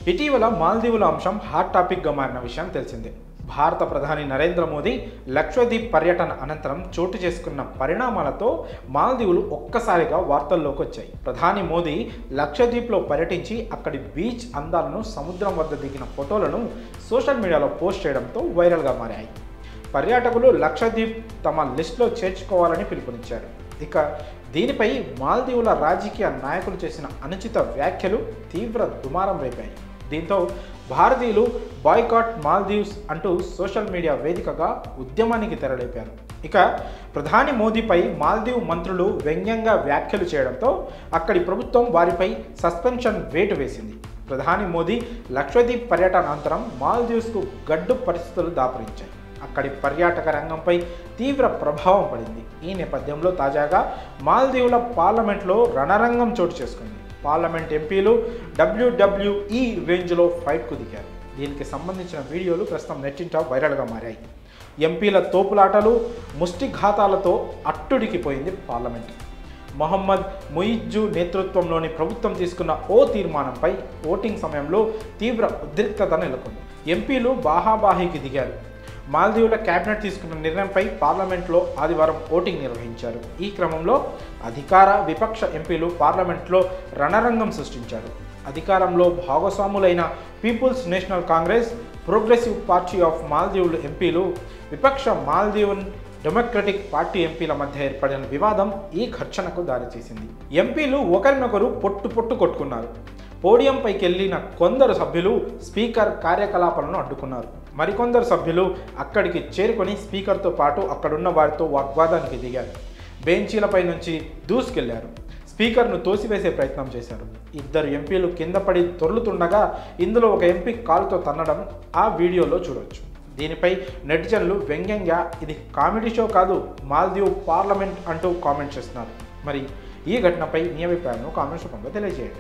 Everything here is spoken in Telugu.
ఇటీవల మాల్దీవుల అంశం హాట్ టాపిక్గా మారిన విషయం తెలిసిందే. భారత ప్రధాని నరేంద్ర మోదీ లక్షద్వీప్ పర్యటన అనంతరం చోటు చేసుకున్న పరిణామాలతో మాల్దీవులు ఒక్కసారిగా వార్తల్లోకి వచ్చాయి. ప్రధాని మోదీ లక్షద్వీప్లో పర్యటించి అక్కడి బీచ్ అందాలను, సముద్రం వద్ద దిగిన ఫోటోలను సోషల్ మీడియాలో పోస్ట్ చేయడంతో వైరల్గా మారాయి. పర్యాటకులు లక్షద్వీప్ తమ లిస్టులో చేర్చుకోవాలని పిలుపునిచ్చారు. ఇక దీనిపై మాల్దీవుల రాజకీయ నాయకులు చేసిన అనుచిత వ్యాఖ్యలు తీవ్ర దుమారం రేపాయి. దీంతో భారతీయులు బాయ్కాట్ మాల్దీవ్స్ అంటూ సోషల్ మీడియా వేదికగా ఉద్యమానికి తెరలేపారు. ఇక ప్రధాని మోదీపై మాల్దీవ్ మంత్రులు వ్యంగ్యంగా వ్యాఖ్యలు చేయడంతో అక్కడి ప్రభుత్వం వారిపై సస్పెన్షన్ వేటు వేసింది. ప్రధాని మోదీ లక్షద్వీప్ పర్యటన అనంతరం మాల్దీవ్స్కు గడ్డు పరిస్థితులు దాపురించాయి. అక్కడి పర్యాటక రంగంపై తీవ్ర ప్రభావం పడింది. ఈ నేపథ్యంలో తాజాగా మాల్దీవుల పార్లమెంట్లో రణరంగం చోటు చేసుకుంది. పార్లమెంట్ ఎంపీలు WWE రేంజ్లో ఫైట్కు దిగారు. దీనికి సంబంధించిన వీడియోలు ప్రస్తుతం నెట్టింట వైరల్గా మారాయి. ఎంపీల తోపులాటలు, ముష్టిఘాతాలతో అట్టుడికిపోయింది పార్లమెంట్. మొహమ్మద్ ముయిజ్జు నేతృత్వంలోని ప్రభుత్వం తీసుకున్న ఓ తీర్మానంపై ఓటింగ్ సమయంలో తీవ్ర ఉద్రిక్తత నెలకొంది. ఎంపీలు బాహాబాహీకి దిగారు. మాల్దీవుల కేబినెట్ తీసుకున్న నిర్ణయంపై పార్లమెంట్లో ఆదివారం ఓటింగ్ నిర్వహించారు. ఈ క్రమంలో అధికార, విపక్ష ఎంపీలు పార్లమెంట్లో రణరంగం సృష్టించారు. అధికారంలో భాగస్వాములైన peoples national congress, progressive party of మాల్దీవులు ఎంపీలు, విపక్ష మాల్దీవన్ డెమోక్రటిక్ పార్టీ ఎంపీల మధ్య ఏర్పడిన వివాదం ఈ ఘర్షణకు దారితీసింది. ఎంపీలు ఒకరినొకరు పొట్టు కొట్టుకున్నారు. పోడియంపైకి వెళ్లిన కొందరు సభ్యులు స్పీకర్ కార్యకలాపాలను అడ్డుకున్నారు. మరికొందరు సభ్యులు అక్కడికి చేరుకొని స్పీకర్తో పాటు అక్కడున్న వారితో వాగ్వాదానికి దిగారు. బెంచీలపై నుంచి దూసుకెళ్లారు. స్పీకర్ను తోసివేసే ప్రయత్నం చేశారు. ఇద్దరు ఎంపీలు కింద పడి దొర్లుతుండగా ఇందులో ఒక ఎంపీ కాలుతో తన్నడం ఆ వీడియోలో చూడొచ్చు. దీనిపై నెటిజన్లు వ్యంగ్యంగా ఇది కామెడీ షో కాదు, మాల్దీవ్ పార్లమెంట్ అంటూ కామెంట్ చేస్తున్నారు. మరి ఈ ఘటనపై మీ అభిప్రాయాలను కామెంట్స్ రూపంలో తెలియజేయండి.